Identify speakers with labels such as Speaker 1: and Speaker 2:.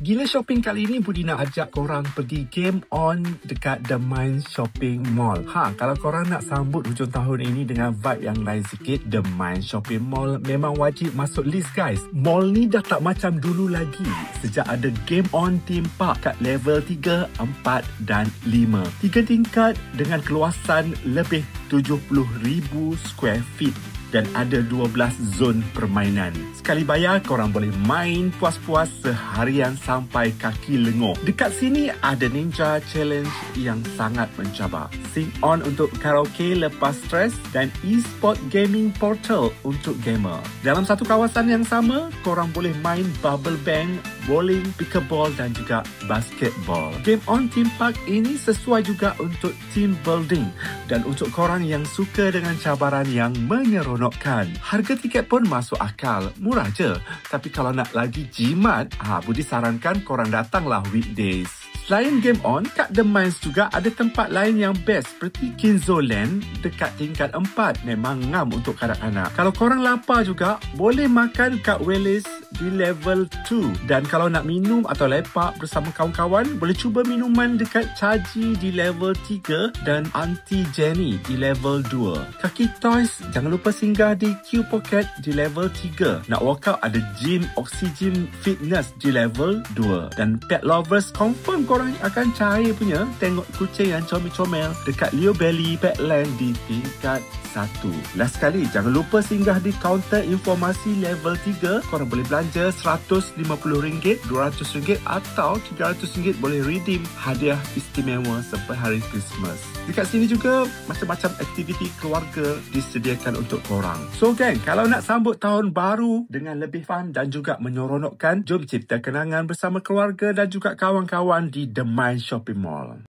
Speaker 1: Gila Shopping kali ini Budi nak ajak korang pergi game on dekat The Mind Shopping Mall. Kalau korang nak sambut hujung tahun ini dengan vibe yang lain sikit, The Mind Shopping Mall memang wajib masuk list guys. Mall ni dah tak macam dulu lagi sejak ada game on theme park kat level 3, 4 dan 5. 3 tingkat dengan keluasan lebih 70,000 square feet dan ada 12 zon permainan. Sekali bayar, korang boleh main puas-puas seharian sampai kaki lenguh. Dekat sini ada Ninja Challenge yang sangat mencabar. Sing on untuk karaoke lepas stres dan e-sport gaming portal untuk gamer. Dalam satu kawasan yang sama, korang boleh main bubble bank, bowling, pickleball dan juga basketball. Game on theme park ini sesuai juga untuk team building dan untuk korang yang suka dengan cabaran yang menyeronokkan. Harga tiket pun masuk akal, murah je. Tapi kalau nak lagi jimat, Budi sarankan korang datanglah weekdays. Selain game on, kat The Minds juga ada tempat lain yang best seperti Kinzo Land dekat tingkat 4. Memang ngam untuk kanak-kanak. Kalau korang lapar juga, boleh makan kat Wallace di level 2. Dan kalau nak minum atau lepak bersama kawan-kawan, boleh cuba minuman dekat Caji di level 3 dan Auntie Jenny di level 2. Kaki Toys, jangan lupa singgah di Q Pocket di level 3. Nak workout, ada Gym Oxygen Fitness di level 2. Dan Pet Lovers, confirm korang akan cair punya tengok kucing yang comel-comel dekat Leo Belly Petland di tingkat 1. Last sekali, jangan lupa singgah di kaunter informasi level 3. Korang boleh belanja RM150, RM200 atau RM300 boleh redeem hadiah istimewa sampai hari Christmas. Dekat sini juga macam-macam aktiviti keluarga disediakan untuk korang. So gang, kalau nak sambut tahun baru dengan lebih fun dan juga menyeronokkan, jom cipta kenangan bersama keluarga dan juga kawan-kawan di The Mind Shopping Mall.